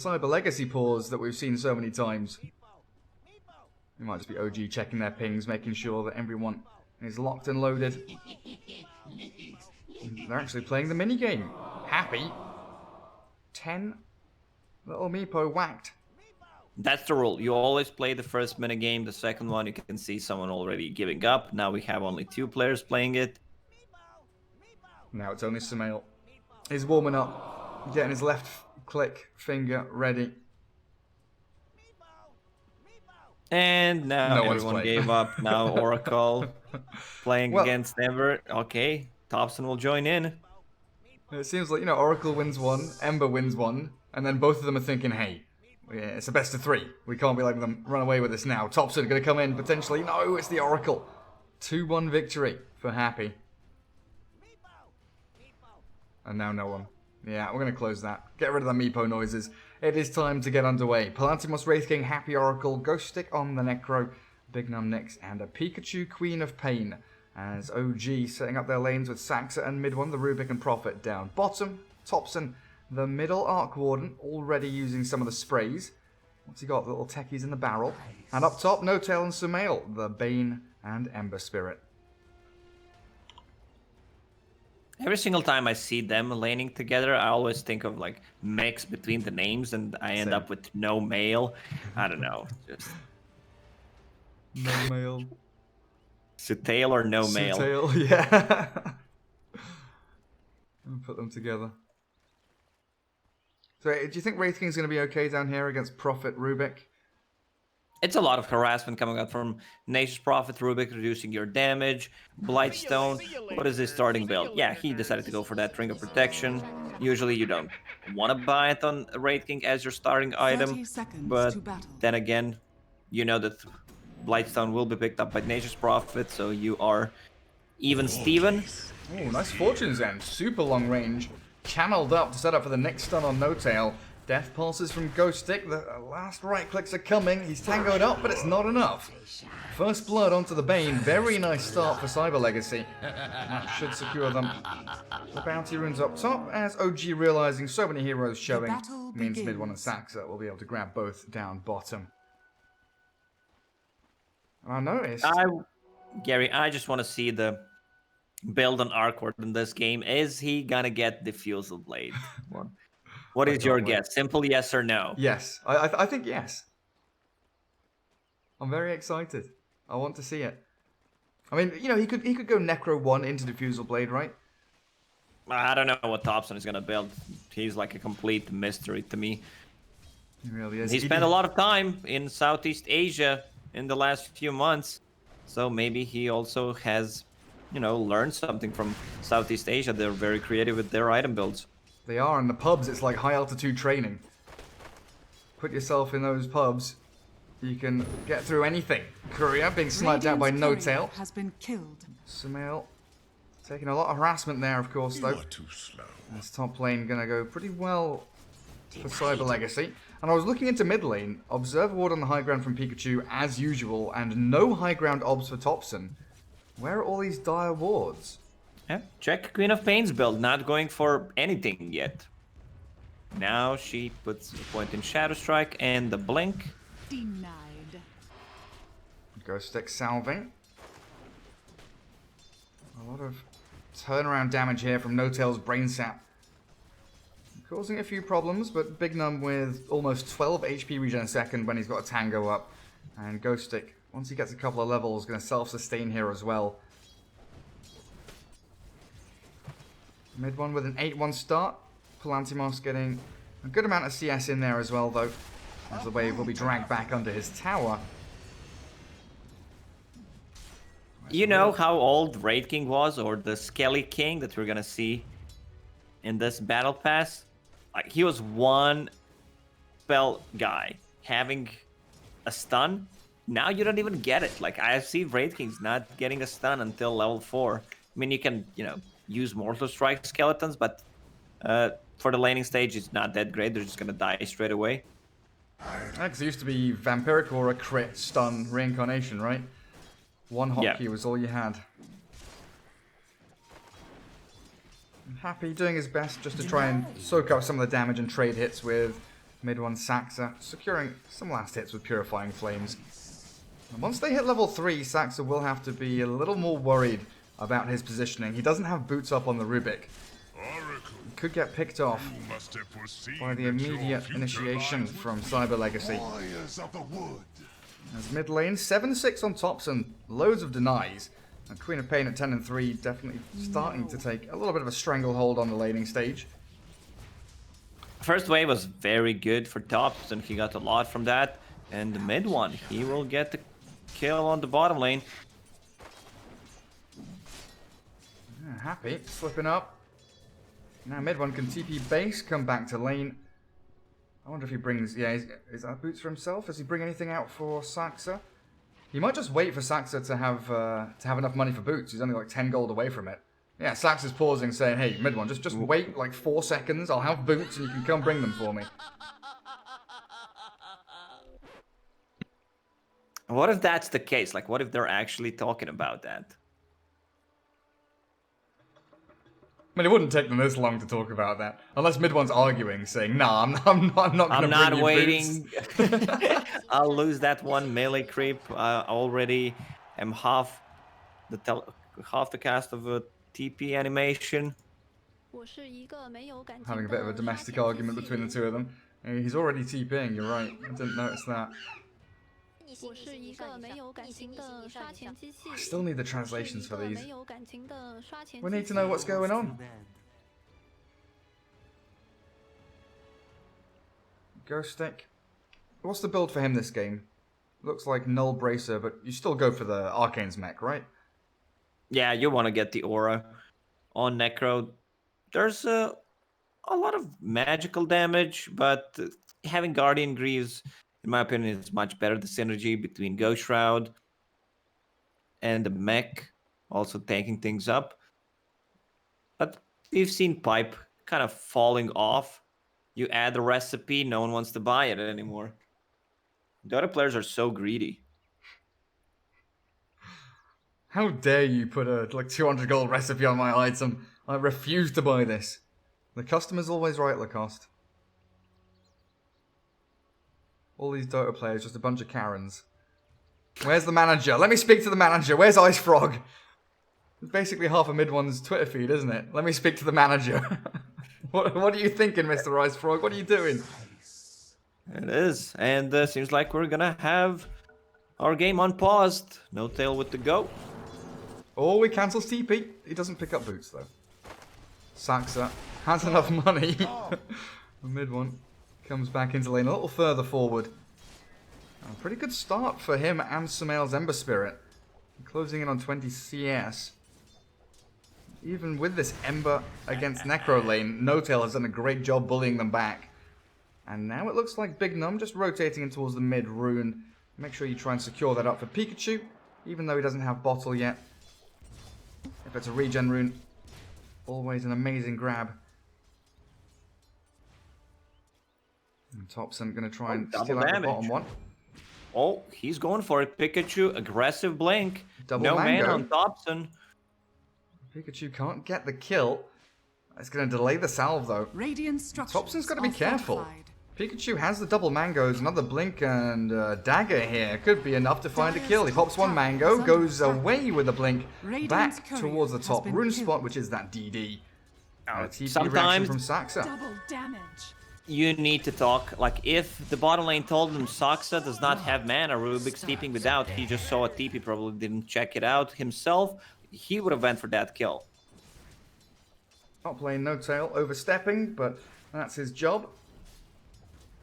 Cyber Legacy pause that we've seen so many times. It might just be OG checking their pings, making sure that everyone is locked and loaded. They're actually playing the minigame. Happy. 10. Little Meepo whacked. That's the rule. You always play the first minigame. The second one, you can see someone already giving up. Now we have only 2 players playing it. Now it's only Sumail. He's warming up, getting his left click finger ready. And now everyone gave up. Now Oracle playing against Ember. Okay, Topson will join in. It seems like, Oracle wins one, Ember wins one, and then both of them are thinking, hey, it's a best of 3. We can't be letting them run away with this now. Topson going to come in, potentially. No, it's the Oracle. 2-1 victory for Happy. And now no one. Yeah, we're going to close that. Get rid of the Meepo noises. It is time to get underway. Palantimos, Wraith King, Happy Oracle, Ghost Stick on the Necro, Big Num Nyx, and a Pikachu Queen of Pain. As OG setting up their lanes with Saxa and mid one, the Rubik and Prophet down bottom. Topson, the middle Arc Warden, already using some of the sprays. What's he got? The little techies in the barrel. And up top, N0tail and Sumail, the Bane and Ember Spirit. Every single time I see them laning together, I always think of like mix between the names, and I end up with no male. I don't know, just no male. Sutail or no male. Sutail, yeah. And put them together. So, do you think Wraith King's going to be okay down here against Prophet Rubik? It's a lot of harassment coming out from Nature's Prophet, Rubik reducing your damage, Blightstone. What is his starting build? Yeah, he decided to go for that Ring of Protection. Usually you don't want to buy it on Wraith King as your starting item, but then again, you know that Blightstone will be picked up by Nature's Prophet, so you are even Steven. Oh, nice Fortune's End. Super long range. Channeled up to set up for the next stun on N0tail. Death pulses from Ghost Stick. The last right clicks are coming. He's tangoed up, but it's not enough. First blood onto the Bane. Very nice start for Cyber Legacy. That should secure them. The bounty runes up top, as OG realizing so many heroes showing means mid one and Saxa will be able to grab both down bottom. I noticed. Gary, I just want to see the build on Arcward in this game. Is he gonna get Diffusal Blade? What is your guess? Simple yes or no? Yes. I think yes. I'm very excited. I want to see it. I mean, he could go Necro 1 into Diffusal Blade, right? I don't know what Topson is gonna build. He's like a complete mystery to me. He really is. He spent a lot of time in Southeast Asia in the last few months, so maybe he also has, learned something from Southeast Asia. They're very creative with their item builds. They are. In the pubs, it's like high altitude training. Put yourself in those pubs, you can get through anything. Courier being sniped out by N0tail. Has been killed. Sumail taking a lot of harassment there, of course, though. You are too slow. This top lane gonna go pretty well for Cyber Legacy. And I was looking into mid lane. Observer Ward on the high ground from Pikachu, as usual, and no high ground obs for Topson. Where are all these dire wards? Yeah, check Queen of Pain's build, not going for anything yet. Now she puts a point in Shadow Strike and the Blink. Denied. Ghost Stick salving. A lot of turnaround damage here from N0tail's Brain Sap. Causing a few problems, but Big Num with almost 12 HP regen a second when he's got a Tango up. And Ghost Stick, once he gets a couple of levels, going to self-sustain here as well. Mid one with an 8-1 start. Palantimos getting a good amount of CS in there as well, though, as the wave will be dragged back under his tower. You know how old Wraith King was, or the Skelly King that we're gonna see in this battle pass? Like, he was one spell guy having a stun. Now you don't even get it. Like, I see Wraith Kings not getting a stun until level 4. I mean, you can, use Mortal Strike skeletons, but for the laning stage, it's not that great. They're just gonna die straight away. Because it used to be Vampiric Aura, crit, stun, reincarnation, right? One hotkey was all you had. Happy doing his best just to try and soak up some of the damage and trade hits with Mid one Saxa, securing some last hits with Purifying Flames. And once they hit level 3, Saxa will have to be a little more worried about his positioning. He doesn't have boots up on the Rubik. He could get picked off by the immediate initiation from Cyber Legacy. As mid lane, 7-6 on tops and loads of denies. And Queen of Pain at 10 and 3 definitely starting to take a little bit of a stranglehold on the laning stage. First wave was very good for tops, and he got a lot from that. And the mid one, he will get the kill on the bottom lane. Yeah, Happy, slipping up. Now mid one can TP base, come back to lane. I wonder if he brings... Yeah, is that boots for himself? Does he bring anything out for Saxa? He might just wait for Saxa to have enough money for boots. He's only like 10 gold away from it. Yeah, Saxa's pausing, saying, hey, mid one, just wait like 4 seconds. I'll have boots and you can come bring them for me. What if that's the case? Like, what if they're actually talking about that? I mean, it wouldn't take them this long to talk about that. Unless mid one's arguing, saying, nah, I'm not going to bring you waiting. boots. I'll lose that one melee creep. I already am half the cast of a TP animation. Having a bit of a domestic argument between the two of them. He's already TPing, you're right. I didn't notice that. I still need the translations for these. We need to know what's going on. Ghost Stick. What's the build for him this game? Looks like Null Bracer, but you still go for the Arcane's mech, right? Yeah, you want to get the aura on Necro. There's a lot of magical damage, but having Guardian Greaves, in my opinion, is much better. The synergy between Ghost Shroud and the mech also taking things up. But we've seen Pipe kind of falling off. You add the recipe, no one wants to buy it anymore. The other players are so greedy. How dare you put a like 200 gold recipe on my item? I refuse to buy this. The customer's always right, Lacoste. All these Dota players, just a bunch of Karens. Where's the manager? Let me speak to the manager. Where's Ice Frog? It's basically half a mid one's Twitter feed, isn't it? Let me speak to the manager. What are you thinking, Mr. Ice Frog? What are you doing? It is, and seems like we're gonna have our game unpaused. No tail with the go. Oh, he cancels TP. He doesn't pick up boots, though. Saxa has enough money. The mid one comes back into lane a little further forward. A pretty good start for him and Sumail's Ember Spirit. Closing in on 20 CS. Even with this Ember against Necro lane, No-Tail has done a great job bullying them back. And now it looks like Big Num just rotating in towards the mid rune. Make sure you try and secure that up for Pikachu, even though he doesn't have bottle yet. If it's a regen rune, always an amazing grab. And Thompson going to try and steal out the bottom one. Oh, he's going for it. Pikachu, aggressive blink. Double no mango. man on Thompson. Pikachu can't get the kill. It's going to delay the salve though. Thompson's got to be careful. Pikachu has the double mangoes, another blink and dagger here. Could be enough to find a kill. He pops one mango, goes away with a blink, back towards the top rune spot, which is that DD. TP reaction from Saxa. Double damage. You need to talk. Like, if the bottom lane told him Saxa does not have mana, Rubik's TPing without, he just saw a TP, probably didn't check it out himself, he would have went for that kill. Not playing No-Tail, overstepping, but that's his job.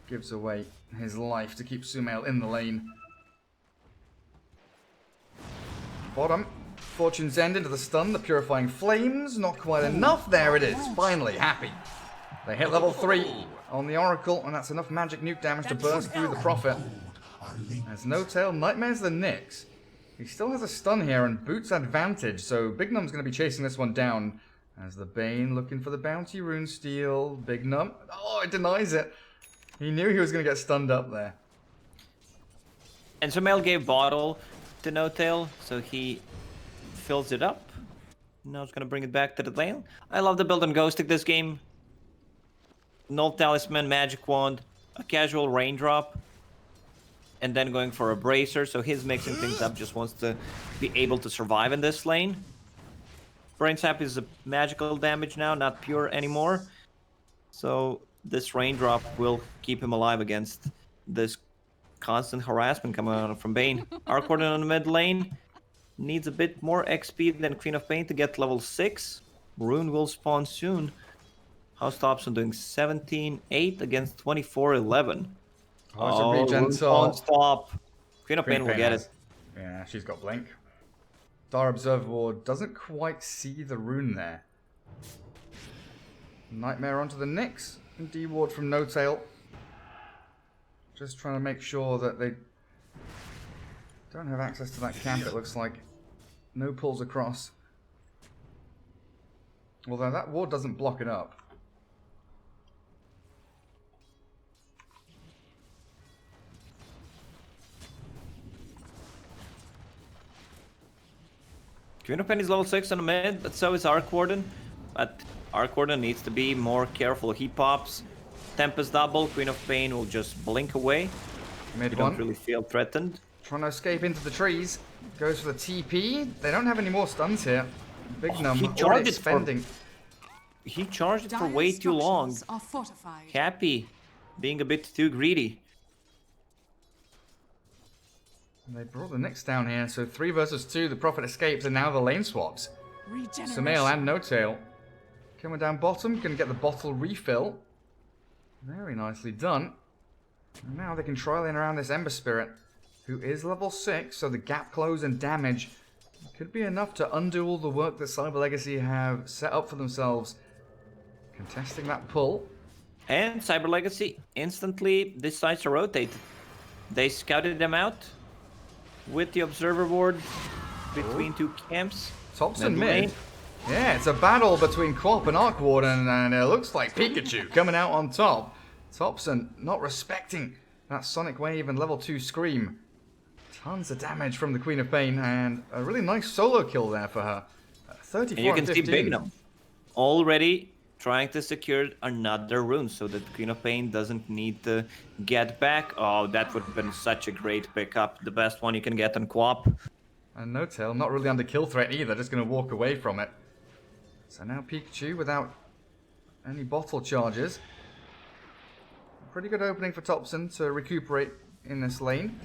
Gives away his life to keep Sumail in the lane. Bottom. Fortune's End into the stun, the Purifying Flames. Not quite enough. There it is. Finally, Happy. They hit level 3 on the Oracle, and that's enough magic nuke damage to burst through the Prophet. As No-Tail nightmares the Nyx. He still has a stun here and Boots advantage, so Big Num's going to be chasing this one down. As the Bane looking for the bounty rune steal. Big Num. Oh, it denies it. He knew he was going to get stunned up there. And Sumail gave bottle to No-Tail, so he fills it up. Now it's going to bring it back to the lane. I love the build on Ghost Stick this game. Null Talisman, Magic Wand, a casual raindrop and then going for a bracer. So he's mixing things up, just wants to be able to survive in this lane. Brain Sap is a magical damage now, not pure anymore. So this raindrop will keep him alive against this constant harassment coming out from Bane. Arcorden on the mid lane needs a bit more XP than Queen of Pain to get level 6. Rune will spawn soon. House Thompson doing 17-8 against 24-11. Oh, it's a regen Rune sword. spawn stop. Queen of Pain will get has- it. Yeah, she's got blink. Dire Observer Ward doesn't quite see the rune there. Nightmare onto the Nyx. And D-Ward from No Tail. Just trying to make sure that they don't have access to that camp, it looks like. No pulls across. Although that ward doesn't block it up. Queen of Pain is level 6 on the mid, but so is Arcorden. But Arcorden needs to be more careful. He pops Tempest double, Queen of Pain will just blink away. Mid You one. don't really feel threatened. Trying to escape into the trees. Goes for the TP. They don't have any more stuns here. Big number. he Already charged it for- expending. He charged it for Dire way too long. structures are fortified. Happy, being a bit too greedy. And they brought the Nyx down here, so 3 versus 2. The Prophet escapes, and now the lane swaps. Regeneration. Sumail and No Tail. Coming down bottom, gonna get the bottle refill. Very nicely done. And now they can try lane around this Ember Spirit, who is level 6, so the gap close and damage could be enough to undo all the work that Cyber Legacy have set up for themselves. Contesting that pull. And Cyber Legacy instantly decides to rotate. They scouted them out with the observer ward between two camps. Thompson Mid mid. lane. Yeah, it's a battle between Quap and Arcwarden, and it looks like Pikachu coming out on top. Thompson not respecting that Sonic Wave and level 2 Scream. Tons of damage from the Queen of Pain, and a really nice solo kill there for her. 34 And you can see 15. Bignum already trying to secure another rune so that Queen of Pain doesn't need to get back. Oh, that would have been such a great pickup. The best one you can get on Quap. And No Tail not really under kill threat either, just going to walk away from it. So now Pikachu without any bottle charges. Pretty good opening for Thompson to recuperate in this lane.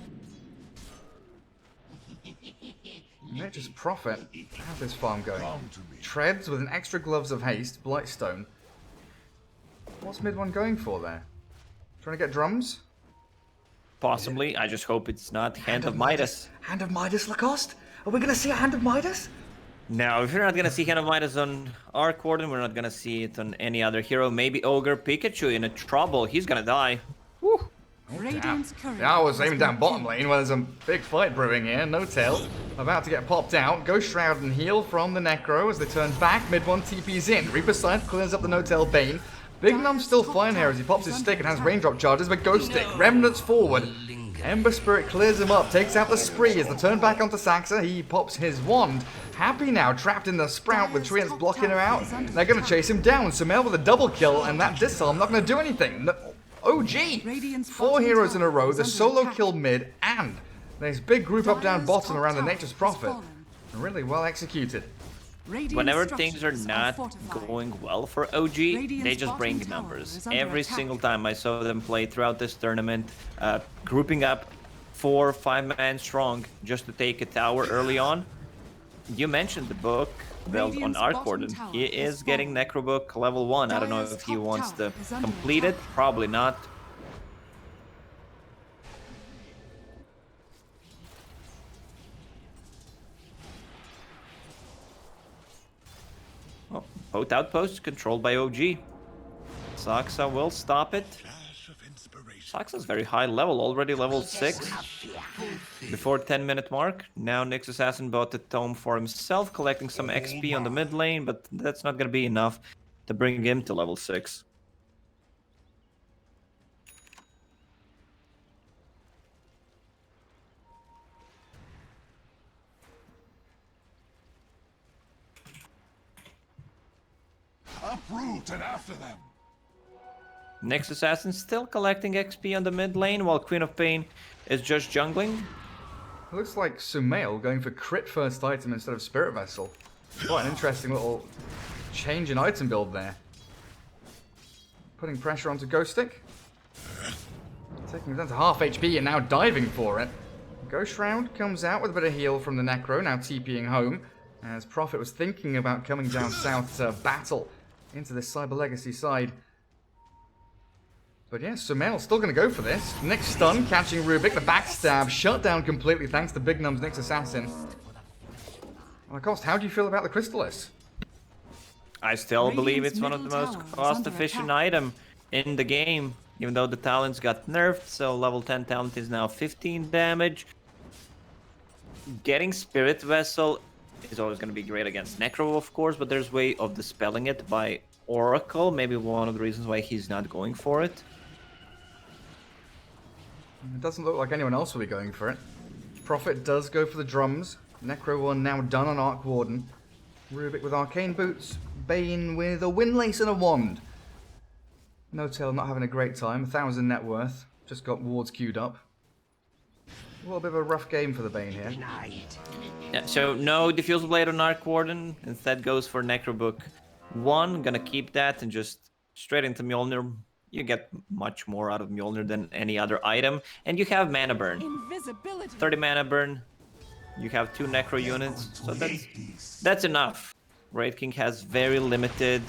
Nature's Prophet have this farm going. Treads with an extra gloves of haste, Blightstone. What's mid one going for there? Trying to get drums? Possibly. I just hope it's not Hand of Midas. Hand of Midas Lacoste? Are we going to see a Hand of Midas? No, if you're not gonna see Hand of Midas on Arcwarden, we're not gonna see it on any other hero. Maybe Ogre Pikachu in a trouble. He's gonna die. Woo. Radiant's courier Yeah, I was has aiming been down bottom killed. lane where there's a big fight brewing here. No Tail about to get popped out. Ghost Shroud and heal from the Necro as they turn back. Mid one TP's in. Reaper Scythe clears up the No Tail Bane. Big Num's still flying here as he pops his stick and has raindrop charges, but Ghost Stick remnants forward. Ember Spirit clears him up, takes out the Spree as they turn back onto Saxa. He pops his wand. Happy now, trapped in the Sprout with Treants blocking him out. They're going to chase him down. Sumail with a double kill, and that disarm not going to do anything. No, OG! Radiant's 4 bottom heroes in a tower row, is the under solo attack. kill mid, and there's big group up down Dire's bottom top around the tower Nature's has Prophet. fallen. Really well executed. Radiant Whenever things are structures not fortified. going well for OG, they Radiant's just bottom bring tower numbers. is under Every attack. single time I saw them play throughout this tournament, grouping up 4 or 5 man strong just to take a tower early on. You mentioned the book build on Radiant's bottom Arcwarden. tower He has is getting fallen. Necrobook level 1. I don't know Dire's if he top wants tower to is under complete it. attack. Probably not. Oh, both outposts controlled by OG. Saxa will stop it. Saxa's very high level, already level 6. Before 10-minute mark. Now Nyx Assassin bought the tome for himself, collecting some XP on the mid lane, but that's not gonna be enough to bring him to level 6. Uproot and after them. Nyx Assassin still collecting XP on the mid lane, while Queen of Pain is just jungling. It looks like Sumail going for crit first item instead of Spirit Vessel. Quite an interesting little change in item build there. Putting pressure onto Ghost Stick. Taking it down to half HP and now diving for it. Ghost Shroud comes out with a bit of heal from the Necro, now TPing home. As Prophet was thinking about coming down south to battle into this Cyber Legacy side. But yeah, Sumail still going to go for this. Nyx stun, catching Rubik. The backstab shut down completely thanks to Big Num's Nyx Assassin. Lacoste, how do you feel about the Crystallis? I still believe Radiant's it's one of the middle most tower is cost-efficient under attack. item in the game. Even though the talents got nerfed, so level 10 talent is now 15 damage. Getting Spirit Vessel is always going to be great against Necro, of course, but there's way of dispelling it by Oracle. Maybe one of the reasons why he's not going for it. It doesn't look like anyone else will be going for it. Prophet does go for the drums. Necro one now done on Arc Warden. Rubik with Arcane Boots. Bane with a Windlace and a Wand. No Tail not having a great time. 1,000 net worth. Just got wards queued up. A little bit of a rough game for the Bane here. Yeah, so no Diffusal Blade on Arc Warden. Instead goes for Necrobook 1. Gonna keep that and just straight into Mjolnir. You get much more out of Mjolnir than any other item. And you have mana burn. Invisibility. 30 mana burn. You have 2 Necro units. So that's enough. Wraith King has very limited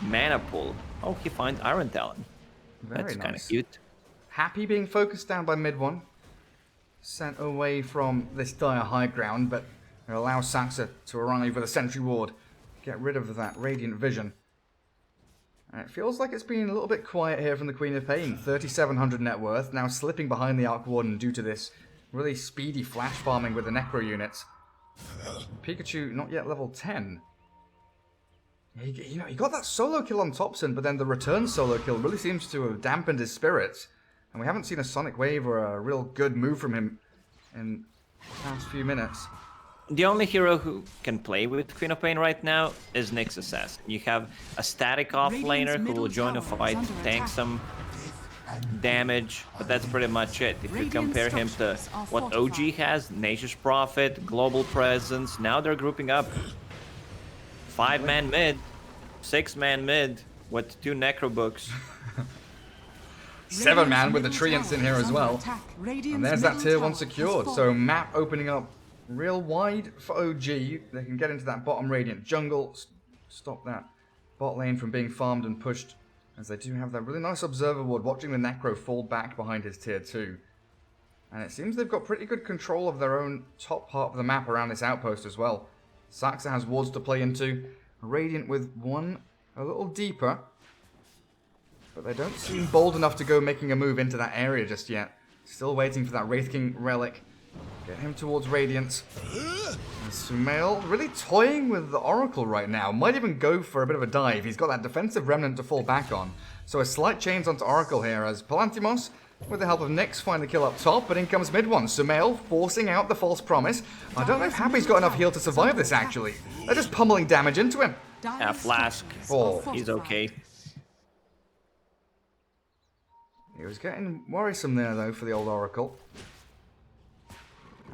mana pool. Oh, he finds Iron Talon. Very That's kind of nice. cute. Happy being focused down by mid one. Sent away from this dire high ground, but it allows Saxa to arrive with a sentry ward. Get rid of that Radiant Vision. And it feels like it's been a little bit quiet here from the Queen of Pain. 3,700 net worth, now slipping behind the Arc Warden due to this really speedy flash farming with the Necro units. Pikachu not yet level 10. He got that solo kill on Thompson, but then the return solo kill really seems to have dampened his spirits. And we haven't seen a Sonic Wave or a real good move from him in the past few minutes. The only hero who can play with Queen of Pain right now is Nyx Assassin. You have a static offlaner who will join a fight, tank some damage, but that's pretty much it. If you compare him to what OG has, Nature's Prophet, Global Presence, now they're grouping up. 5-man mid, 6-man mid with 2 Necrobooks. 7-man with the Treants in here as well. And there's that tier 1 secured. So map opening up real wide for OG. They can get into that bottom Radiant jungle, stop that bot lane from being farmed and pushed, as they do have that really nice observer ward watching the Necro fall back behind his tier 2. And it seems they've got pretty good control of their own top part of the map around this outpost as well. Saxa has wards to play into. Radiant with one a little deeper. But they don't seem bold enough to go making a move into that area just yet. Still waiting for that Wraith King relic. Get him towards Radiance. And Sumail really toying with the Oracle right now. Might even go for a bit of a dive. He's got that defensive remnant to fall back on. So a slight change onto Oracle here as Palantimos, with the help of Nyx, find the kill up top, but in comes mid one. Sumail forcing out the false promise. I don't know if Happy's got enough heal to survive this actually. They're just pummeling damage into him. Flask. Oh, He's okay. He was getting worrisome there though for the old Oracle.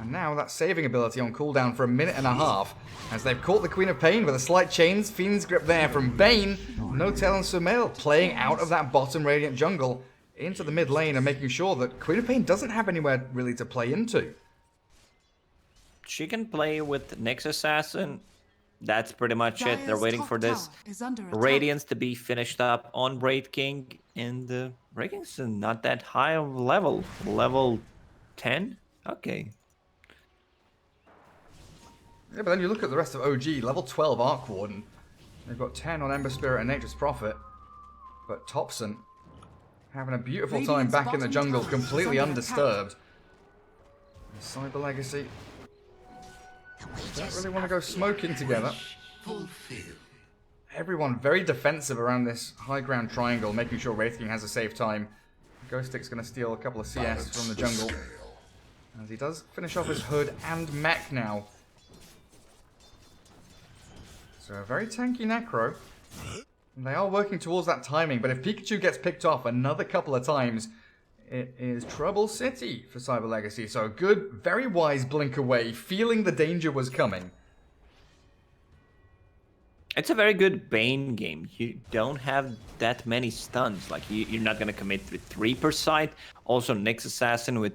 And now that saving ability on cooldown for a minute and a half, as they've caught the Queen of Pain with a slight chains, Fiend's Grip there from Bane. No Tail and Sumail playing out of that bottom Radiant jungle into the mid lane and making sure that Queen of Pain doesn't have anywhere really to play into. She can play with Nyx Assassin. That's pretty much it. They're waiting for this Radiance to be finished up on Wraith King. And the Wraith King's not that high of level. Level 10? Okay. Yeah, but then you look at the rest of OG, level 12 Arc Warden. They've got 10 on Ember Spirit and Nature's Prophet. But Thompson having a beautiful time back in the jungle, completely undisturbed. Cyber Legacy don't really want to go smoking together. Everyone very defensive around this high ground triangle, making sure Wraith King has a safe time. Ghost Stick's going to steal a couple of CS from the jungle. As he does finish off his Hood and Mech now. So a very tanky Necro. They are working towards that timing, but if Pikachu gets picked off another couple of times, it is Trouble City for Cyber Legacy. So a good, very wise blink away, feeling the danger was coming. It's a very good Bane game. You don't have that many stuns. Like, you're not going to commit with 3 per site. Also, Nyx Assassin with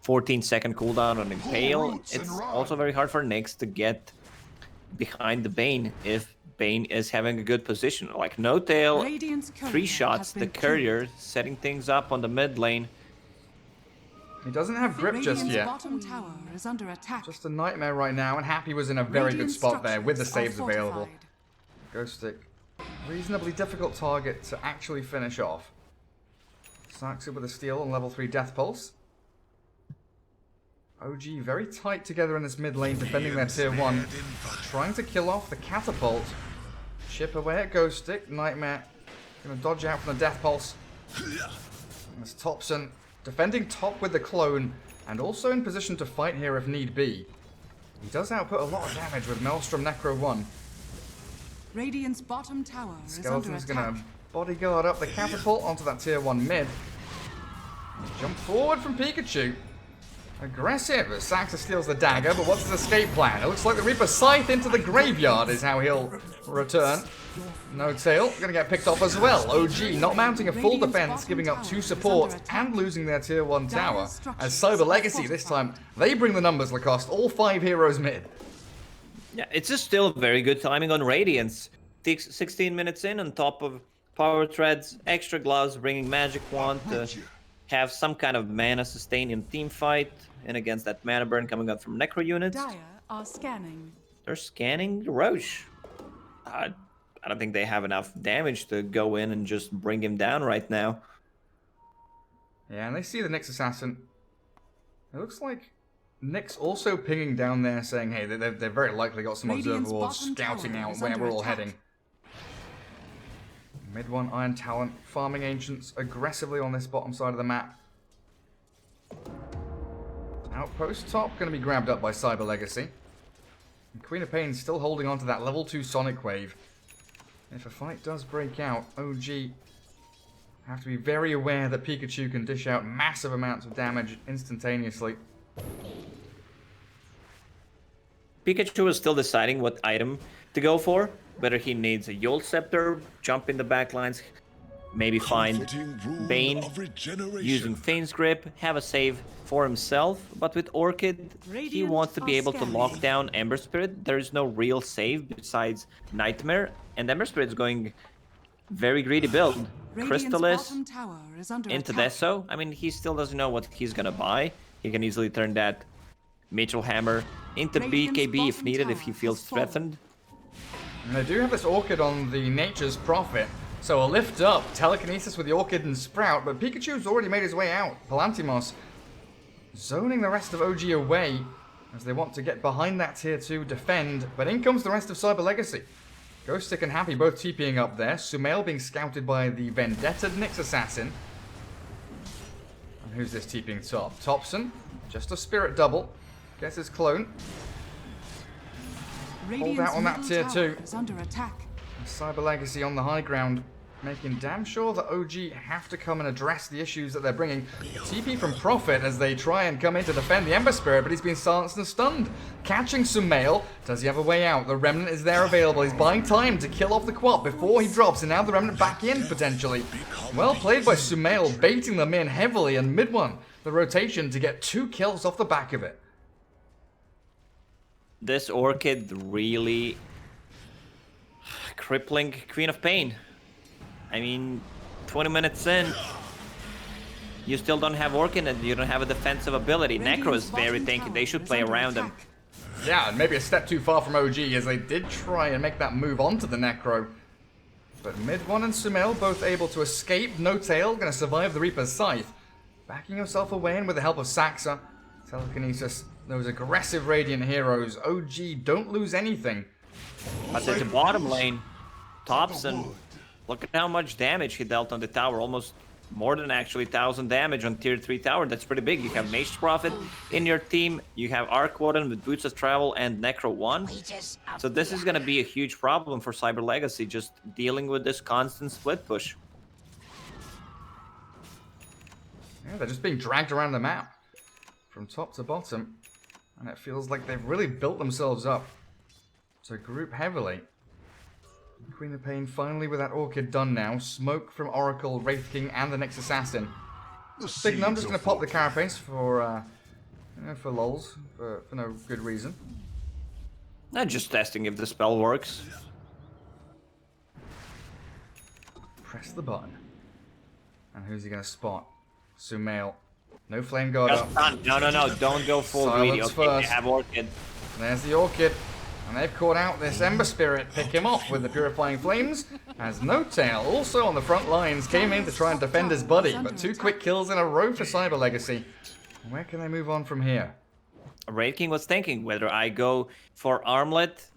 14-second cooldown on Impale. It's also very hard for Nyx to get behind the Bane if Bane is having a good position. Like, No Tail, Radiant's courier 3 shots, has the been courier setting things up on the mid lane. He doesn't have grip just Radiant's yet. bottom tower is under attack. Just a nightmare right now, and Happy was in a very good Radiant spot there with the structures saves are available. fortified. Ghost Stick, reasonably difficult target to actually finish off. Saxo with a steal on level 3 Death Pulse. OG very tight together in this mid lane, defending their tier 1. Trying to kill off the catapult. Chip away at Ghost Stick. Nightmare gonna dodge out from the Death Pulse. There's Thompson defending top with the clone, and also in position to fight here if need be. He does output a lot of damage with Maelstrom Necro 1. Radiant's bottom tower is under Skeleton's attack. gonna bodyguard up the catapult onto that tier 1 mid. Jump forward from Pikachu. Aggressive as Saxa steals the dagger, but what's his escape plan? It looks like the Reaper Scythe into the graveyard is how he'll return. No Tail, gonna get picked off as well. OG not mounting a full defense, giving up 2 support and losing their tier 1 tower. As Cyber Legacy this time, they bring the numbers, Lacoste, all 5 heroes mid. Yeah, it's just still very good timing on Radiance. 16 minutes in on top of Power Threads, extra gloves, bringing Magic Wand to have some kind of mana sustain in team fight, and against that mana burn coming out from Necro units. Dire are scanning. They're scanning Roche. I don't think they have enough damage to go in and just bring him down right now. Yeah, and they see the Nyx Assassin. It looks like Nyx also pinging down there saying, hey, they've very likely got some observer Radiant's wards bottom scouting tower out is where under we're all attack. heading. Mid 1 Iron Talent, farming Ancients aggressively on this bottom side of the map. Outpost top going to be grabbed up by Cyber Legacy. And Queen of Pain still holding on to that level 2 Sonic Wave. If a fight does break out, OG have to be very aware that Pikachu can dish out massive amounts of damage instantaneously. Pikachu is still deciding what item to go for. Whether he needs a Yule Scepter, jump in the backlines, maybe find Bane using Fane's Grip, have a save for himself. But with Orchid, he Radiant wants to be are able to scanning. lock down Ember Spirit. There is no real save besides Nightmare, and Ember Spirit's going very greedy build. Radiant's Crystallis bottom tower is under into attack. Deso. I mean, he still doesn't know what he's gonna buy. He can easily turn that Mitchell Hammer into Radiant's BKB if bottom needed, if tower he feels has fallen. threatened. And they do have this Orchid on the Nature's Prophet, so a lift up, telekinesis with the Orchid and Sprout, but Pikachu's already made his way out. Palantimos zoning the rest of OG away as they want to get behind that tier 2, defend, but in comes the rest of Cyber Legacy. Ghost Stick and Happy both TPing up there, Sumail being scouted by the Vendetta Nyx Assassin. And who's this TPing top? Thompson, just a Spirit double, gets his clone. Radiant's out on that middle tier tower 2. is under attack. Cyber Legacy on the high ground, making damn sure that OG have to come and address the issues that they're bringing. TP from Prophet as they try and come in to defend the Ember Spirit, but he's been silenced and stunned. Catching Sumail, does he have a way out? The Remnant is there available. He's buying time to kill off the Quap before he drops, and now the Remnant back in, potentially. Well played by Sumail, baiting them in heavily, and mid one, the rotation to get 2 kills off the back of it. This Orchid really crippling Queen of Pain. I mean, 20 minutes in, you still don't have Orchid and you don't have a defensive ability. Necro is very tanky. They should play around him. Yeah, and maybe a step too far from OG as they did try and make that move onto the Necro. But mid one and Sumail both able to escape. No Tail, gonna survive the Reaper's Scythe. Backing himself away and with the help of Saxa. Telekinesis, those aggressive Radiant heroes. OG don't lose anything. But at the bottom lane, Thompson, look at how much damage he dealt on the tower. Almost more than actually 1,000 damage on tier 3 tower. That's pretty big. You have Mage Prophet in your team. You have Arc Warden with Boots of Travel and Necro 1. So this is going to be a huge problem for Cyber Legacy, just dealing with this constant split push. Yeah, they're just being dragged around the map from top to bottom. And it feels like they've really built themselves up to group heavily. Queen of Pain finally with that Orchid done now. Smoke from Oracle, Wraith King, and the next Assassin. Big Num just going to pop the Carapace for lols, for no good reason. Not just testing if the spell works. Press the button. And who's he going to spot? Sumail. No Flame Guard up. No, don't go full greedy. Silence Okay, first. they have Orchid. There's the Orchid. And they've caught out this Ember Spirit. Pick him off with the Purifying Flames. As No Tail, also on the front lines, came in to try and defend his buddy. But 2 quick kills in a row for Cyber Legacy. Where can they move on from here? Wraith King was thinking whether I go for Armlet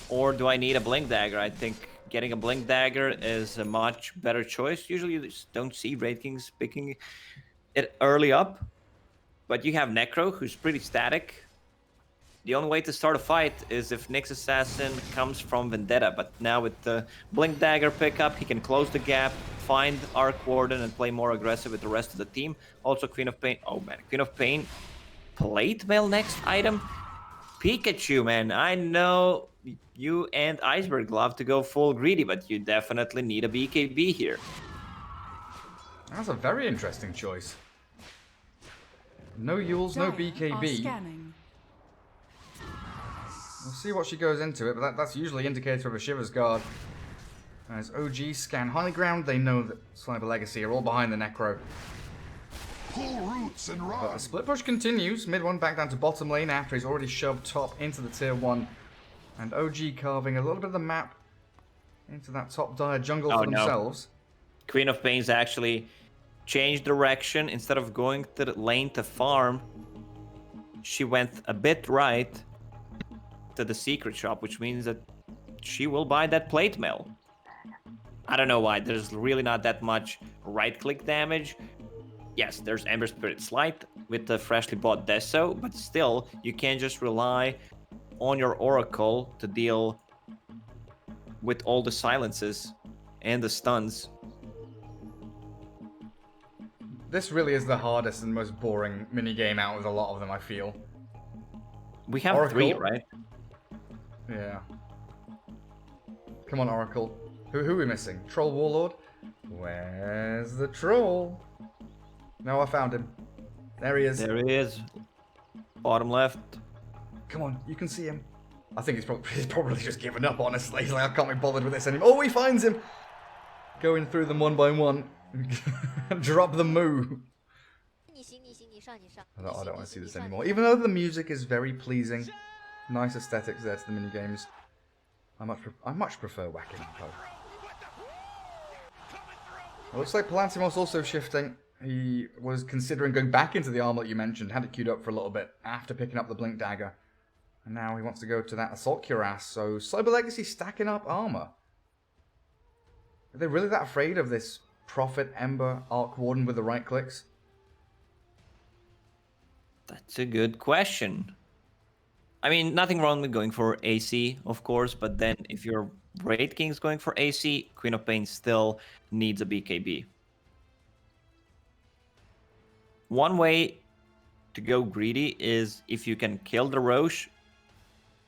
or do I need a Blink Dagger. I think getting a Blink Dagger is a much better choice. Usually you just don't see Wraith Kings picking it early up. But you have Necro, who's pretty static. The only way to start a fight is if Nyx Assassin comes from Vendetta, but now with the Blink Dagger pickup, he can close the gap, find Arc Warden, and play more aggressive with the rest of the team. Also, Queen of Pain. Oh man, Queen of Pain. Plate Mail next item? Pikachu, man. I know you and Iceberg love to go full greedy, but you definitely need a BKB here. That's a very interesting choice. No Yules, no Are BKB. scanning. We'll see what she goes into it, but that's usually indicator of a Shiver's Guard. As OG scan high ground, they know that Cyber Legacy are all behind the Necro. Pull roots and But the run. split push continues. Mid one back down to bottom lane after he's already shoved top into the tier 1. And OG carving a little bit of the map into that top dire jungle Oh, for no. themselves. Queen of Pains actually changed direction. Instead of going to the lane to farm, she went a bit right to the secret shop, which means that she will buy that plate mail. I don't know why. There's really not that much right-click damage. Yes, there's Ember Spirit Slight with the freshly bought Deso, but still, you can't just rely on your Oracle to deal with all the silences and the stuns. This really is the hardest and most boring minigame out of a lot of them, I feel. We have Oracle. 3, right? Yeah. Come on, Oracle. Who are we missing? Troll Warlord? Where's the troll? No, I found him. There he is. There he is. Bottom left. Come on, you can see him. I think he's probably just given up, honestly. He's like, I can't be bothered with this anymore. Oh, he finds him! Going through them one by one. Drop the moo. I don't want to see this anymore. Even though the music is very pleasing. Nice aesthetics there to the minigames. I much prefer whacking Poe. It looks like Palantimos also shifting. He was considering going back into the armor that you mentioned, had it queued up for a little bit after picking up the Blink Dagger. And now he wants to go to that Assault Cuirass, so Cyber Legacy stacking up armor. Are they really that afraid of this Prophet, Ember, Arc Warden with the right clicks? That's a good question. I mean, nothing wrong with going for AC, of course, but then if your Wraith King's going for AC, Queen of Pain still needs a BKB. One way to go greedy is if you can kill the Roche,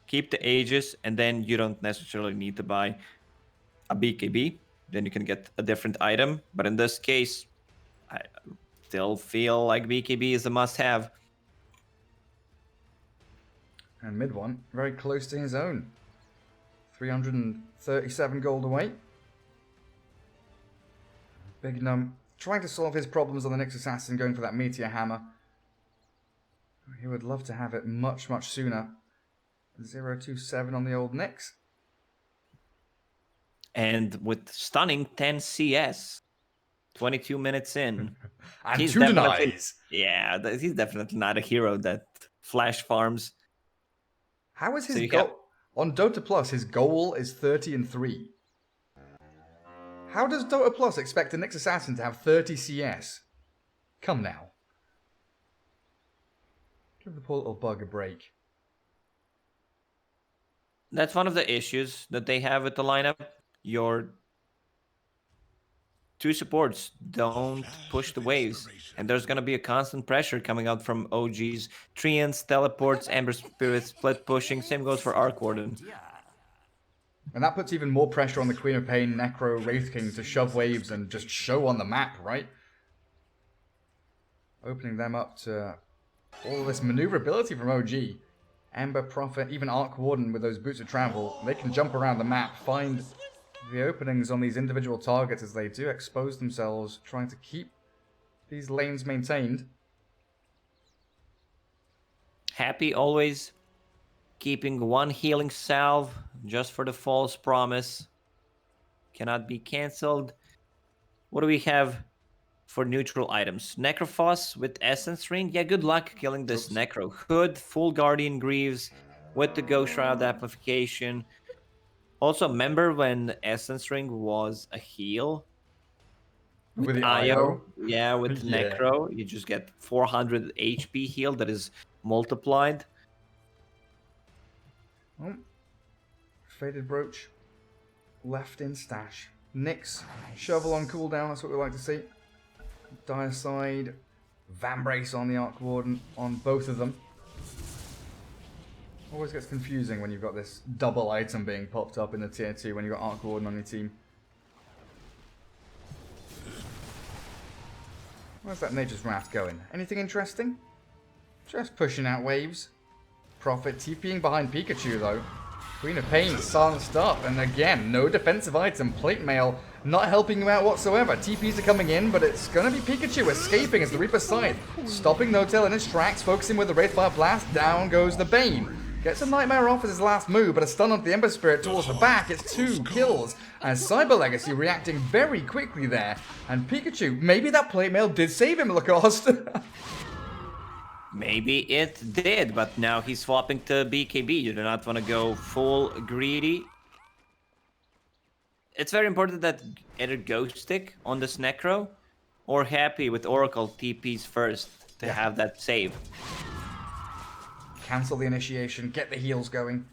keep the Aegis, and then you don't necessarily need to buy a BKB. Then you can get a different item. But in this case, I still feel like BKB is a must-have. And mid one, very close to his own. 337 gold away. Big Num trying to solve his problems on the Nyx Assassin, going for that Meteor Hammer. He would love to have it much sooner. 027 on the old Nyx. And with stunning 10 CS, 22 minutes in. And he's 2 definitely- denies. Yeah, he's definitely not a hero that flash farms. How is his So you goal? have- On Dota Plus, his goal is 30 and 3. How does Dota Plus expect a Nyx Assassin to have 30 CS? Come now. Give the poor little bug a break. That's one of the issues that they have with the lineup. Your two supports don't push the waves, and there's going to be a constant pressure coming out from OGs. Treants, teleports, Ember Spirits, split pushing. Same goes for Arc Warden. And that puts even more pressure on the Queen of Pain, Necro, Wraith King to shove waves and just show on the map, right? Opening them up to all this maneuverability from OG. Ember, Prophet, even Arc Warden with those boots of travel. They can jump around the map, find the openings on these individual targets as they do expose themselves, trying to keep these lanes maintained. Happy always keeping one healing salve just for the false promise. Cannot be cancelled. What do we have for neutral items? Necrophos with Essence Ring. Yeah, good luck killing this Necro. Hood, full Guardian Greaves with the Ghost Shroud amplification. Also, remember when Essence Ring was a heal? With the IO? Yeah, with Yeah. Necro. You just get 400 HP heal that is multiplied. Oh. Faded Brooch. Left in stash. Nyx. Shovel on cooldown, that's what we like to see. Dire Side. Vambrace on the Arc Warden, on both of them. Always gets confusing when you've got this double item being popped up in the tier 2 when you've got Arc Warden on your team. Where's that Nature's Wrath going? Anything interesting? Just pushing out waves. Prophet TPing behind Pikachu though. Queen of Pain silenced up, and again, no defensive item. Plate Mail not helping you out whatsoever. TPs are coming in, but it's gonna be Pikachu escaping as the Reaper's Scythe. Stopping No-Tail in his tracks, focusing with the Wraithfire Blast. Down goes the Bane. Gets a Nightmare off as his last move, but a stun onto the Ember Spirit towards the back. It's 2 kills. As Cyber Legacy reacting very quickly there. And Pikachu, maybe that Plate Mail did save him, Lacoste. Maybe it did, but now he's swapping to BKB. You do not want to go full greedy. It's very important that either Ghost Stick on this Necro or Happy with Oracle TPs first to have that save. Cancel the initiation, get the heals going.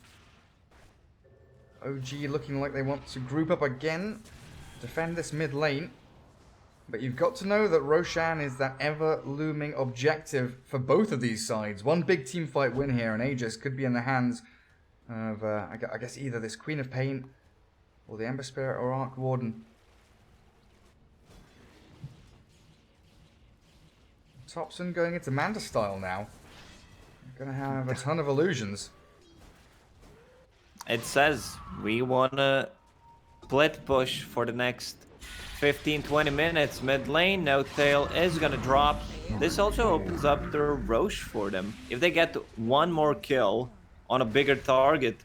OG looking like they want to group up again, defend this mid lane. But you've got to know that Roshan is that ever-looming objective for both of these sides. One big team fight win here, and Aegis could be in the hands of, I guess, either this Queen of Pain or the Ember Spirit or Arc Warden. Topson going into Manta style now. Gonna have a ton of illusions. It says we wanna split push for the next 15-20 minutes. Mid lane, No-Tail is gonna drop. This also opens up the Roche for them. If they get one more kill on a bigger target,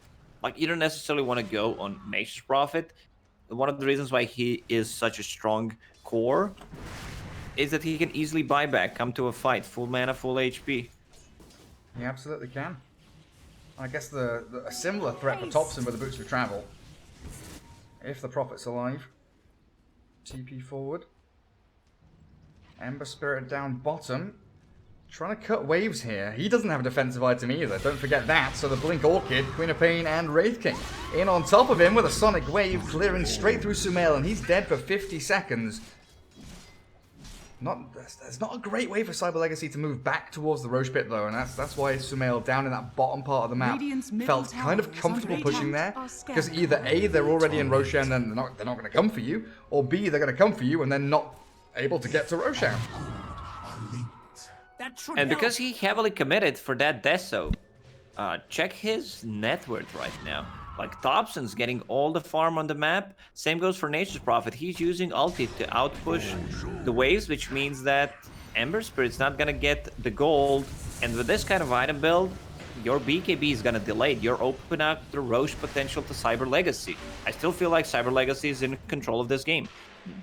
like you don't necessarily want to go on Nature's Prophet. One of the reasons why he is such a strong core is that he can easily buy back, come to a fight, full mana, full HP. He absolutely can. I guess a similar threat for Topson with the Boots of Travel. If the Prophet's alive. TP forward. Ember Spirit down bottom. Trying to cut waves here. He doesn't have a defensive item either. Don't forget that. So the Blink Orchid, Queen of Pain, and Wraith King. In on top of him with a Sonic Wave, clearing straight through Sumail, and he's dead for 50 seconds. There's not a great way for Cyber Legacy to move back towards the Roche pit though, and that's why Sumail down in that bottom part of the map Radiant's middle felt tower kind of is comfortable under pushing attack. there, Are scared. because either A, they're already in Roshan and they're not going to come for you, or B, they're going to come for you and then not able to get to Roshan. And because he heavily committed for that Deso, check his net worth right now. Like, Topson's getting all the farm on the map. Same goes for Nature's Prophet. He's using ulti to outpush the waves, which means that Ember Spirit's not gonna get the gold. And with this kind of item build, your BKB is gonna delay. You're opening up the Roche potential to Cyber Legacy. I still feel like Cyber Legacy is in control of this game.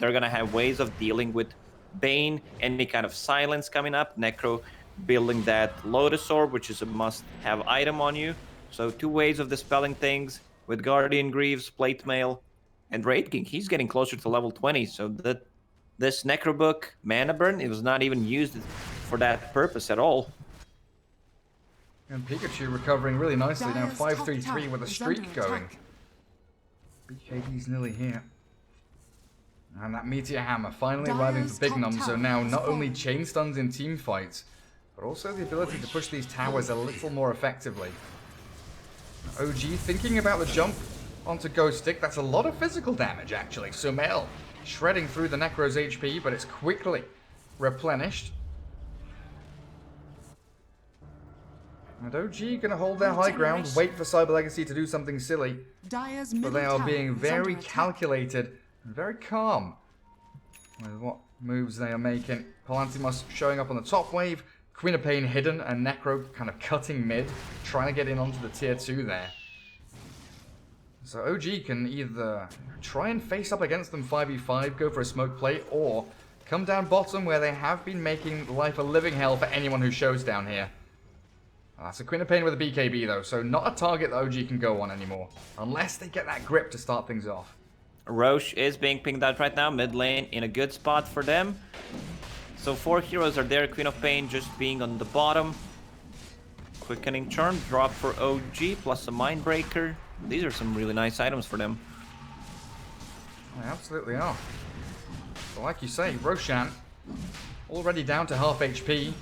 They're gonna have ways of dealing with Bane, any kind of silence coming up. Necro building that Lotus Orb, which is a must-have item on you. So 2 ways of dispelling things with Guardian Greaves, Plate Mail. And Raid King, he's getting closer to level 20, so that this Necrobook mana burn, it was not even used for that purpose at all. And Pikachu recovering really nicely now, Dire's top 5-3-3 tower with a is streak under going. attack. BKB's nearly here. And that Meteor Hammer finally arriving Dire's for Big top Num, so tower now has not only fallen. chain stuns in team fights, but also the ability to push these towers a little more effectively. OG thinking about the jump onto Ghost Stick. That's a lot of physical damage, actually. Sumail shredding through the Necro's HP, but it's quickly replenished. And OG gonna hold their high ground, wait for Cyber Legacy to do something silly, Dire's but middle they are tower being is very under attack. calculated and very calm with what moves they are making. Palantimos showing up on the top wave, Queen of Pain hidden, and Necro kind of cutting mid, trying to get in onto the tier 2 there. So OG can either try and face up against them 5v5, go for a smoke play, or come down bottom where they have been making life a living hell for anyone who shows down here. That's a Queen of Pain with a BKB though, so not a target that OG can go on anymore, unless they get that grip to start things off. Roche is being pinged out right now, mid lane in a good spot for them. So 4 heroes are there, Queen of Pain just being on the bottom. Quickening Charm, drop for OG, plus a Mindbreaker. These are some really nice items for them. They absolutely are. But like you say, Roshan already down to half HP.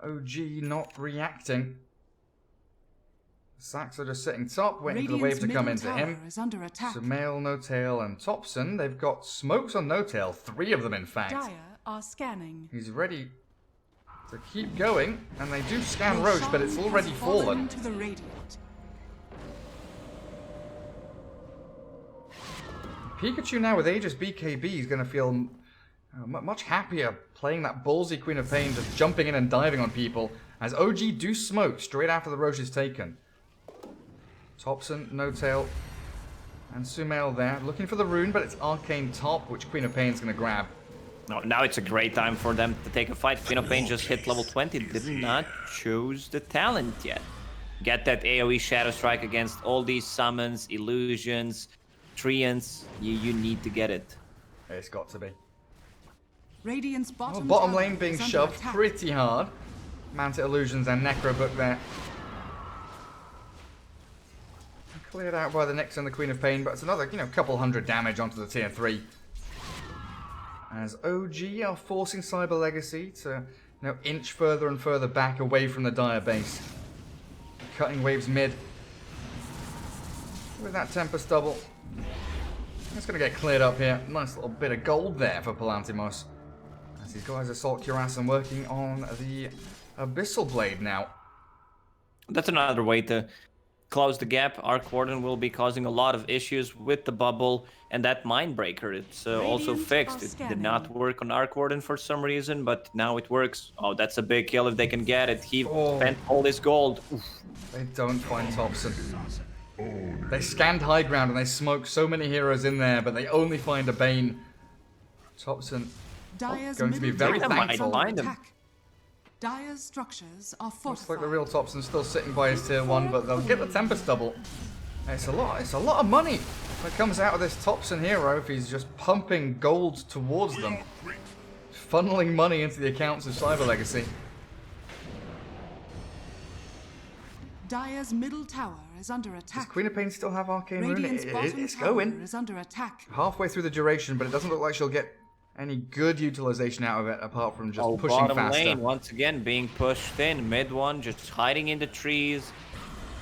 OG not reacting. Sax are just sitting top, waiting for the wave Radiant's to come middle into him. tower is under attack. So Male, No Tail, and Topson, they've got smokes on No Tail, 3 of them in fact. Dire are scanning. He's ready to keep going, and they do scan Roche, but it's Roshan already has fallen. to the Radiant. Pikachu now with Aegis BKB is going to feel much happier playing that ballsy Queen of Pain, just jumping in and diving on people, as OG do smoke straight after the Roche is taken. Topson, No Tail, and Sumail there, looking for the rune, but it's Arcane Top, which Queen of Pain's going to grab. No, now it's a great time for them to take a fight. Queen of Pain just hit level 20, did not choose the talent yet. Get that AoE Shadow Strike against all these summons, illusions, treants. You need to get it. It's got to be. Radiant's bottom, Bottom tower lane being is under shoved attack. pretty hard. Manta Illusions and Necrobook there. Cleared out by the Nyx and the Queen of Pain, but it's another, couple hundred damage onto the tier 3. As OG are forcing Cyber Legacy to, inch further and further back away from the Dire base. Cutting waves mid. With that Tempest double. It's going to get cleared up here. Nice little bit of gold there for Palantimos. As he's got his Assault Cuirass and working on the Abyssal Blade now. That's another way to close the gap. Arc Warden will be causing a lot of issues with the bubble, and that Mindbreaker, it's also Radiant fixed. are It scanning. did not work on Arc Warden for some reason, but now it works. Oh, that's a big kill if they can get it. He spent all this gold. Oof. They don't find Topson. They scanned high ground and they smoked so many heroes in there, but they only find a Bane. Topson Dire's going to be middle very tower is thankful. under Find him. attack. Dire's structures are Looks fortified. like the real Topson's still sitting by his tier 1, but they'll get the Tempest double. It's a lot of money that comes out of this Topson hero if he's just pumping gold towards them. Funneling money into the accounts of Cyber Legacy. Dire's middle tower is under Does attack. Queen of Pain still have Arcane Rune? Radiant's bottom It's tower going. is under attack. Halfway through the duration, but it doesn't look like she'll get any good utilization out of it apart from just pushing Bottom faster. lane once again being pushed in. Mid one just hiding in the trees.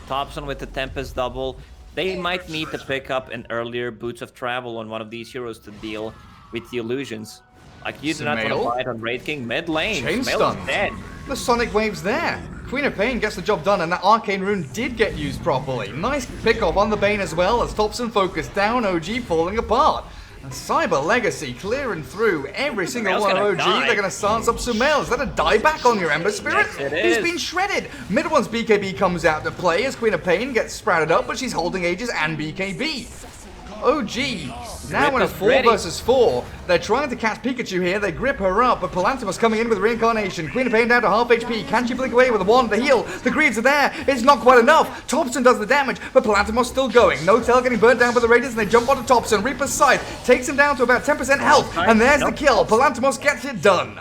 Topson with the Tempest double. They might need to pick up an earlier Boots of Travel on one of these heroes to deal with the illusions. Like, you do not want to Sumail? fight on Raid King mid lane. Chain Sumail is stun. dead. The Sonic Wave's there. Queen of Pain gets the job done, and that Arcane Rune did get used properly. Nice pick off on the Bane as well, as Topson focused down, OG falling apart. And Cyber Legacy clearing through every single Sumail's one of gonna OG. die. They're going to stance up Sumail. Is that a dieback on your Ember Spirit? Yes, it He's is. been shredded. Mid one's BKB comes out to play as Queen of Pain gets sprouted up, but she's holding Aegis and BKB. OG now Grip in a up 4 ready. versus 4. They're trying to catch Pikachu here. They grip her up, but Palantimos coming in with Reincarnation. Queen of Pain down to half HP. Can she blink away with a wand to heal? The Greaves are there. It's not quite enough. Thompson does the damage, but Palantimos still going. No Tail getting burnt down by the Raiders, and they jump onto Thompson. Reaper's Scythe takes him down to about 10% health, and there's the kill. Palantimos gets it done.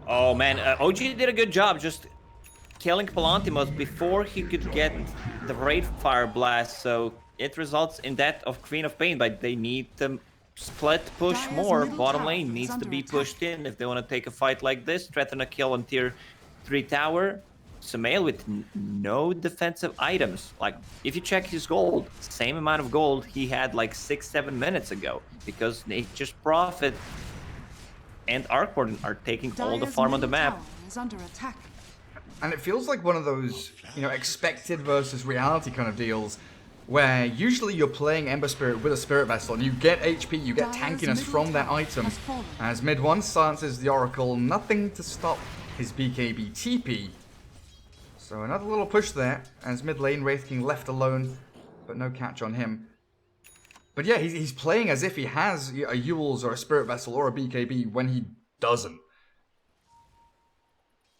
Oh man, OG did a good job just killing Palantimos before he could get the Raid Fire Blast, so it results in that of Queen of Pain, but they need to split push Dire's more. middle Bottom tower lane is needs to under be attack. pushed in if they want to take a fight like this, threaten a kill on tier 3 tower. Sumail with no defensive items. Like, if you check his gold, same amount of gold he had like 6-7 minutes ago, because Nature's Prophet and Arc Warden are taking all the Dire's farm on the middle map. tower is under attack. And it feels like one of those, expected versus reality kind of deals, where usually you're playing Ember Spirit with a Spirit Vessel, and you get HP, you get Dire's tankiness middle from that tower item. has fallen. As mid 1 silences the Oracle, nothing to stop his BKB TP. So another little push there, as mid lane Wraith King left alone, but no catch on him. But yeah, he's playing as if he has a Yule's or a Spirit Vessel or a BKB when he doesn't.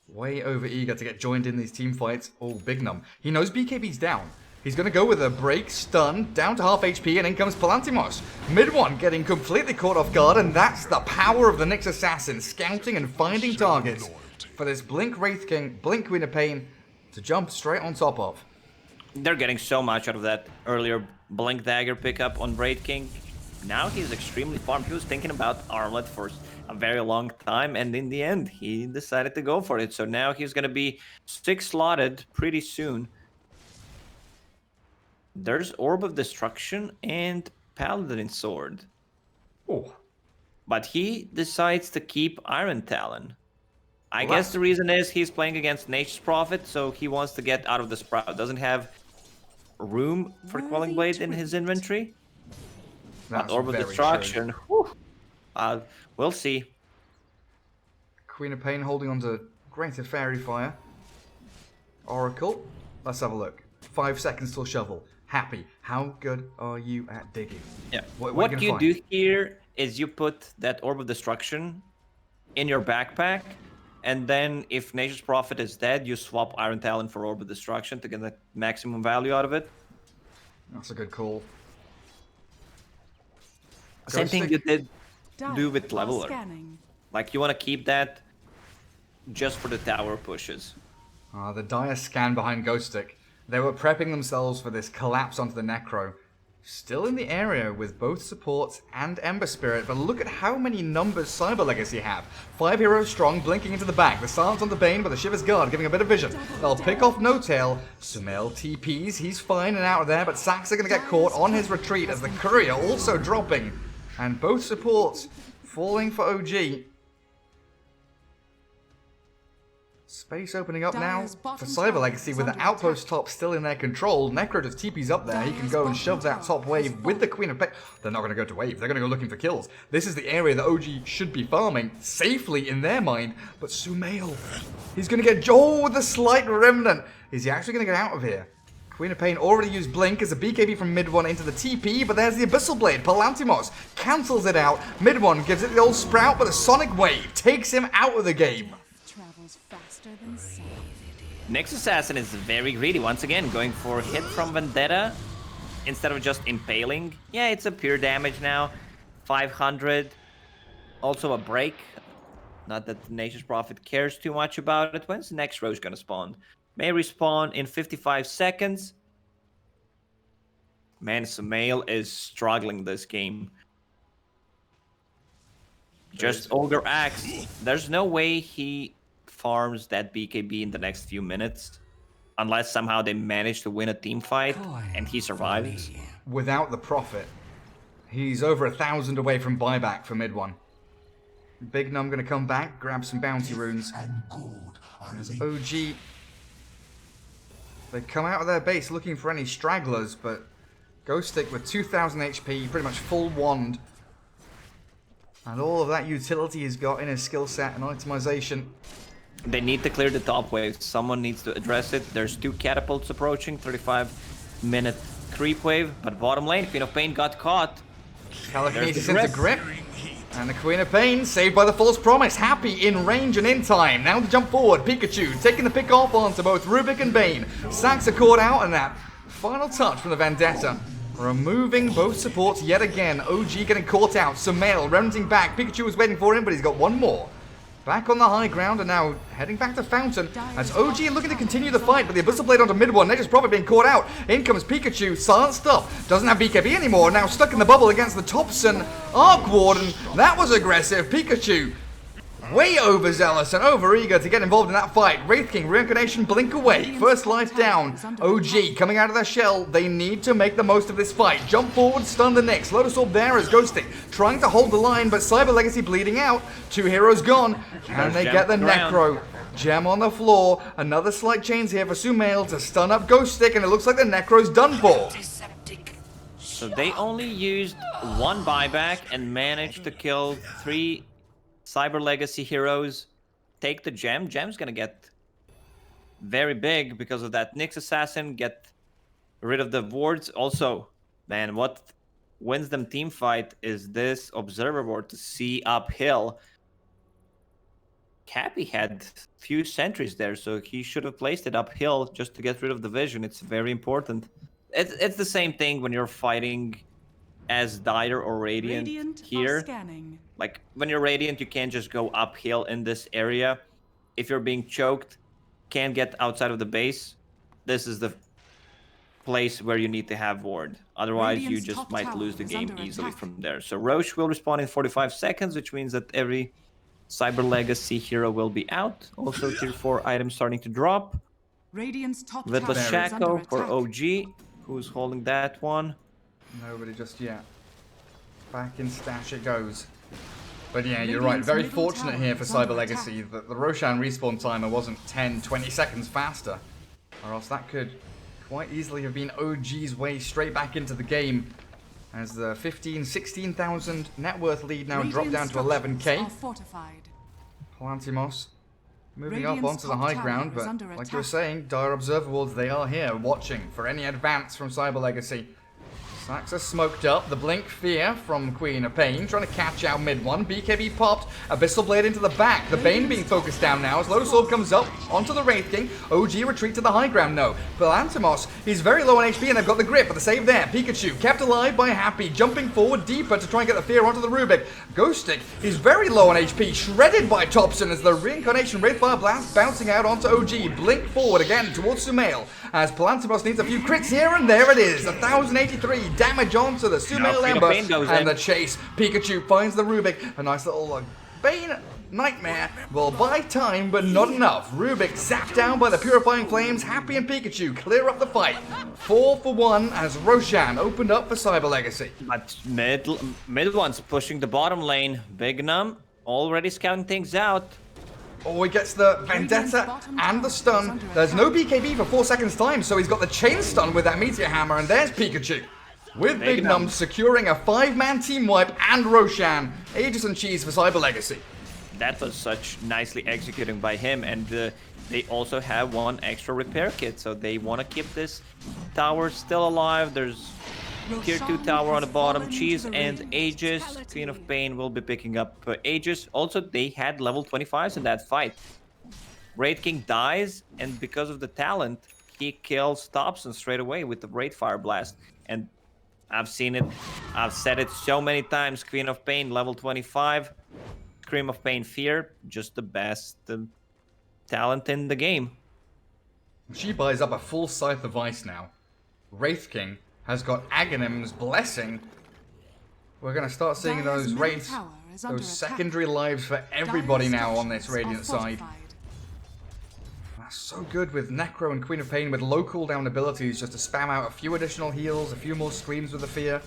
Way over eager to get joined in these team fights. Oh, Bignum. He knows BKB's down. He's going to go with a break, stun, down to half HP, and in comes Palantimos. Mid 1 getting completely caught off guard, and that's the power of the Nyx Assassin, scouting and finding targets for this Blink Wraith King, Blink Queen of Pain to jump straight on top of. They're getting so much out of that earlier Blink Dagger pickup on Raid King. Now he's extremely farmed. He was thinking about Armlet for a very long time, and in the end, he decided to go for it. So now he's going to be 6 slotted pretty soon. There's Orb of Destruction and Paladin Sword. Oh, But he decides to keep Iron Talon. I Well, guess the reason is he's playing against Nature's Prophet, so he wants to get out of the Sprout. Doesn't have room for Worthy Quelling Blade in tweet. his inventory. that's Orb of very Destruction. true. Whew. We'll see. Queen of Pain holding on to Greater Fairy Fire. Oracle, let's have a look. 5 seconds till shovel. Happy. How good are you at digging? Yeah. What are What gonna you find? do here is you put that Orb of Destruction in your backpack, and then if Nature's Prophet is dead, you swap Iron Talon for Orb of Destruction to get the maximum value out of it. That's a good call. Same thing Stick. you did Dire do with are Leveler. scanning. Like, you want to keep that just for the tower pushes. The dire scan behind Ghost Stick. They were prepping themselves for this collapse onto the Necro. Still in the area with both supports and Ember Spirit, but look at how many numbers Cyber Legacy have. 5 heroes strong, blinking into the back. The silence on the Bane with a Shiver's Guard, giving a bit of vision. They'll pick off No Tail. Sumail TPs, he's fine and out of there, but Sax are going to get caught on his retreat as the Courier also dropping. And both supports falling for OG. Space opening up now Dire's for bottom Cyber tower Legacy is with the under outpost attack. top still in their control. Necro just TP's up there. He can Dire's go and bottom shove that tower top has wave with the fallen. Queen of Pain. They're not going to go to wave. They're going to go looking for kills. This is the area that OG should be farming safely in their mind. But Sumail, he's going to get Joel with a slight remnant. Is he actually going to get out of here? Queen of Pain already used Blink as a BKB from mid 1 into the TP, but there's the Abyssal Blade. Palantimos cancels it out. Mid 1 gives it the old Sprout, but the Sonic Wave takes him out of the game. Travels faster than sound. Nyx Assassin is very greedy once again, going for hit from Vendetta instead of just impaling. Yeah, it's a pure damage now. 500. Also a break. Not that the Nature's Prophet cares too much about it. When's the next Roche gonna spawn? May respawn in 55 seconds. Man, Sumail is struggling this game. Just Ogre Axe. There's no way he farms that BKB in the next few minutes. Unless somehow they manage to win a team fight and he survives. Without the profit, he's over 1,000 away from buyback for mid 1. Big Num gonna come back, grab some bounty runes. And gold are As linked. OG, they come out of their base looking for any stragglers, but Ghost Stick with 2,000 HP, pretty much full wand. And all of that utility he's got in his skill set and itemization. They need to clear the top wave. Someone needs to address it. There's 2 catapults approaching. 35-minute creep wave, but bottom lane, Queen of Pain got caught. Telekinesis There's the into grip. And the Queen of Pain saved by the False Promise. Happy in range and in time. Now to jump forward. Pikachu taking the pick off onto both Rubik and Bane. Sax are caught out, and that final touch from the Vendetta. Removing both supports yet again. OG getting caught out. Sumail renting back. Pikachu was waiting for him, but he's got one more. Back on the high ground and now heading back to Fountain as OG looking to continue the fight, but the Abyssal Blade onto mid one. Nature's Prophet being caught out. In comes Pikachu, silenced up. Doesn't have BKB anymore. Now stuck in the bubble against the Thompson Arc Warden. That was aggressive. Pikachu way overzealous and overeager to get involved in that fight. Wraith King, Reincarnation, blink away. First life down. OG coming out of their shell. They need to make the most of this fight. Jump forward, stun the Nyx. Lotus Orb there as Ghosting trying to hold the line, but Cyber Legacy bleeding out. 2 heroes gone. And they get the Necro. Gem on the floor. Another slight chains here for Sumail to stun up Ghost Stick, and it looks like the Necro's done for. So they only used 1 buyback and managed to kill 3 Cyber Legacy heroes. Take the gem. Gem's gonna get very big because of that Nyx Assassin. Get rid of the wards. Also, man, what wins them team fight is this Observer Ward to see uphill. Cappy had few sentries there, so he should have placed it uphill just to get rid of the vision. It's very important. It's the same thing when you're fighting as Dire or Radiant here. Scanning. Like, when you're Radiant, you can't just go uphill in this area. If you're being choked, can't get outside of the base, this is the place where you need to have ward. Otherwise, you Radiant's just top might tower lose the is game under easily attack. from there. So Roche will respawn in 45 seconds, which means that every Cyber Legacy hero will be out. Also, tier 4 items starting to drop. Radiant's top Little tower is under Shaco for attack. OG, who's holding that one. Nobody just yet. Back in stash it goes. But yeah, you're right. Radiant's Very middle fortunate tower here for is under Cyber Legacy that the Roshan respawn timer wasn't 10, 20 seconds faster. Or else that could quite easily have been OG's way straight back into the game. As the 15, 16,000 net worth lead now dropped down Radiant to 11k. structures are fortified. Palantimos moving up Radiant's onto the top high tower ground, is but under like you were attack. saying, Dire Observer Wards, they are here watching for any advance from Cyber Legacy. Saxa smoked up, the Blink Fear from Queen of Pain, trying to catch out mid one. BKB popped, Abyssal Blade into the back. The Bane being focused down now as Lotus Orb comes up onto the Wraith King. OG retreat to the high ground, no. Palantimos, he's very low on HP and they've got the grip, but the save there. Pikachu kept alive by Happy, jumping forward deeper to try and get the Fear onto the Rubik. Ghost Stick, he's very low on HP, shredded by Thompson as the Reincarnation Wraithfire Blast bouncing out onto OG. Blink forward again towards Sumail as Palantimos needs a few crits here, and there it is. 1,083 damage onto the Sumail Queen of Ember Pain goes and in. the chase. Pikachu finds the Rubik. A nice little Bane Nightmare will buy time, but not enough. Rubik zapped down by the Purifying Flames. Happy and Pikachu clear up the fight. 4 for 1 as Roshan opened up for Cyber Legacy. But mid one's pushing the bottom lane. Big Num already scouting things out. Oh, he gets the Vendetta and the stun. There's no BKB for 4 seconds time, so he's got the chain stun with that Meteor Hammer, and there's Pikachu. With Big Num securing a 5-man team wipe and Roshan. Aegis and Cheese for Cyber Legacy. That was such nicely executing by him, and they also have 1 extra repair kit, so they want to keep this tower still alive. There's tier 2 tower on the bottom, Cheese and Aegis. Queen of Pain will be picking up Aegis. Also, they had level 25s in that fight. Wraith King dies, and because of the talent, he kills Thompson straight away with the Wraithfire Blast. And I've seen it, I've said it so many times, Queen of Pain, level 25. Scream of Pain Fear, just the best talent in the game. She buys up a full Scythe of Ice now. Wraith King has got Aghanim's Blessing. We're going to start seeing Dire's those middle raids, tower is under those attack. secondary lives for everybody Dire's now on this structures are Radiant side. fortified. That's so good with Necro and Queen of Pain with low cooldown abilities just to spam out a few additional heals, a few more screams with the Fear.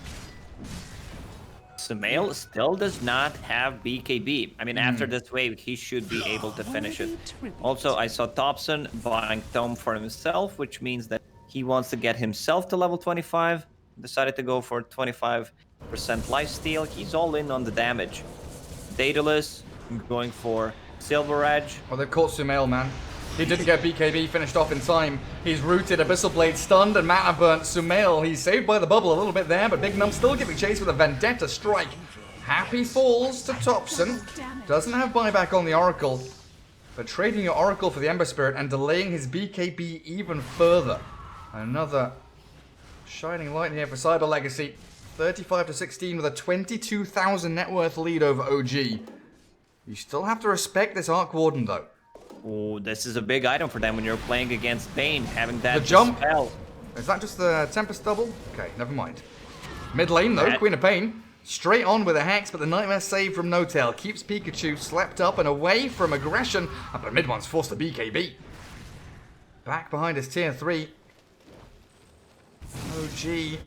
Sumail still does not have BKB. I mean, after this wave, he should be able to finish it. Also, I saw Thompson buying Tome for himself, which means that he wants to get himself to level 25. Decided to go for 25% lifesteal. He's all in on the damage. Daedalus going for Silver Edge. Oh, they've caught Sumail, man. He didn't get BKB finished off in time. He's rooted, Abyssal Blade stunned, and Mana burnt Sumail. He's saved by the bubble a little bit there, but Big Num still giving chase with a Vendetta strike. Happy falls to Topson. Doesn't have buyback on the Oracle, but trading your Oracle for the Ember Spirit and delaying his BKB even further. Another shining light here for Cyber Legacy. 35-16 with a 22,000 net worth lead over OG. You still have to respect this Arc Warden though. Oh, this is a big item for them when you're playing against Bane, having that The jump. dispel. Is that just the Tempest double? Okay, never mind. Mid lane though, That- Queen of Pain. Straight on with a Hex, but the Nightmare save from No-Tail keeps Pikachu slept up and away from aggression. But mid one's forced to BKB. Back behind his tier 3. OG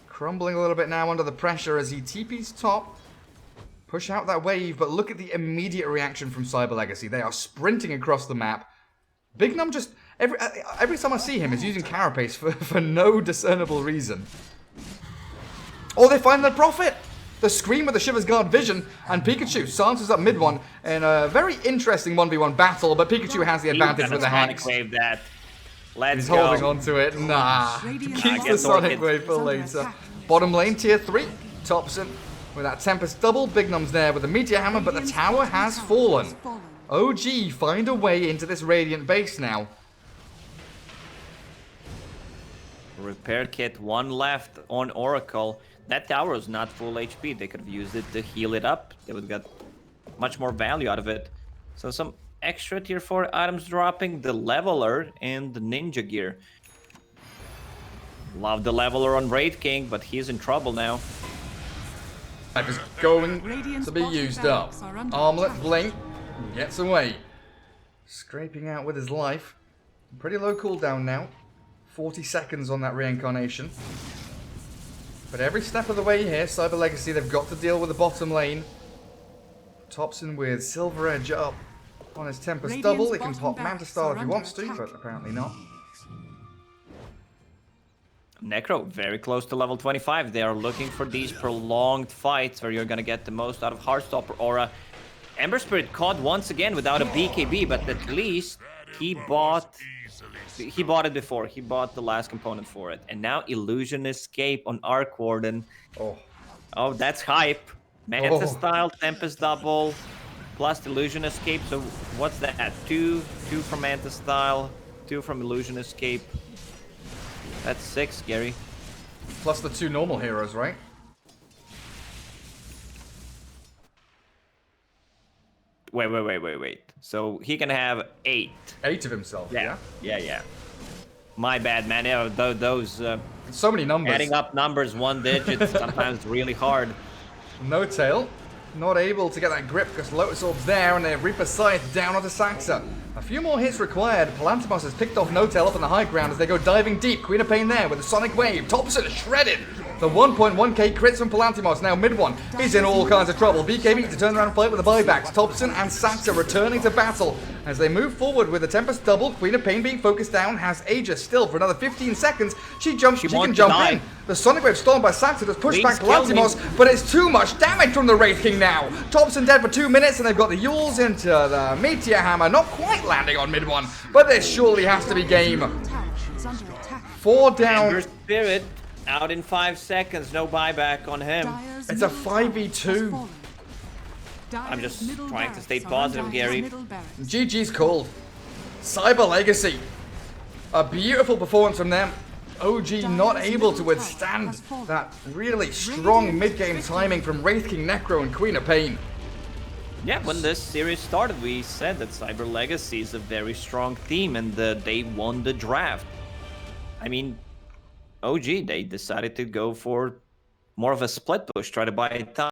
crumbling a little bit now under the pressure as he TP's top. Push out that wave, but look at the immediate reaction from Cyber Legacy. They are sprinting across the map. Big Num just, every time I see him, is using Carapace for no discernible reason. Oh, they find the Prophet! The Scream with the Shiver's Guard vision, and Pikachu silences up mid one in a very interesting 1v1 battle, but Pikachu has the advantage with the Sonic Hex. Wave that. Let's He's go. holding on to it. Nah. Radiant Keeps the gets Sonic orchid. Wave for later. Bottom lane, tier 3. Topson with that Tempest double. Big Num's there with the Meteor Hammer, but the tower has fallen. OG find a way into this Radiant base now. Repair kit, one left on Oracle. That tower is not full HP. They could have used it to heal it up. They would have got much more value out of it. So some extra tier 4 items dropping. The Leveler and the Ninja Gear. Love the Leveler on Wraith King, but he's in trouble now. Life is going Radiant's to be bottom used up. barracks are under Armlet attack. blink, gets away. Scraping out with his life. Pretty low cooldown now. 40 seconds on that reincarnation. But every step of the way here, Cyber Legacy, they've got to deal with the bottom lane. Topson with Silver Edge up on his Tempest Radiant's double. He can bottom pop barracks Manta Star are if he under wants to, attack. but apparently not. Necro, very close to level 25. They are looking for these prolonged fights where you're gonna get the most out of Heartstopper Aura. Ember Spirit caught once again without a BKB, but at least he bought it before. He bought the last component for it. And now Illusion Escape on Arc Warden. Oh, that's hype. Manta Oh. style, Tempest double, plus Illusion Escape. So what's that? Two from Manta style, 2 from Illusion Escape. That's 6, Gary. Plus the 2 normal heroes, right? Wait. So he can have 8. 8 of himself, yeah? Yeah. My bad, man. Yeah, those So many numbers. adding up numbers 1 digit sometimes really hard. No-Tail, not able to get that grip because Lotus Orb's there and they have Reaper Scythe down onto Saxa. A few more hits required. Palantimos has picked off No-Tail up on the high ground as they go diving deep. Queen of Pain there with a Sonic Wave. Topson is shredded. The 1.1k crits from Palantimos. Now mid one. He's in all kinds of trouble. BKB to turn around and fight with the buybacks. Topson and Saxa returning to battle as they move forward with the Tempest double. Queen of Pain being focused down has Aegis still for another 15 seconds. She jumps. She can wants to jump die. in. The Sonic Wave stolen by Saxa does push Please back kill me. Palantimos, but it's too much damage from the Wraith King now. Topson dead for 2 minutes, and they've got the Yules into the Meteor Hammer, not quite landing on mid one, but this surely has to be game. Tower is under attack. 4 down. Ember Spirit out in 5 seconds. No buyback on him. Dire's It's a middle tower 5v2. has fallen. I'm just Dire's middle trying to stay barracks are positive, under Gary. middle barracks. GG's called. Cyber Legacy. A beautiful performance from them. OG not able to withstand that really strong mid-game timing from Wraith King, Necro, and Queen of Pain. Yeah, when this series started, we said that Cyber Legacy is a very strong team and they won the draft. I mean, OG, they decided to go for more of a split push, try to buy time.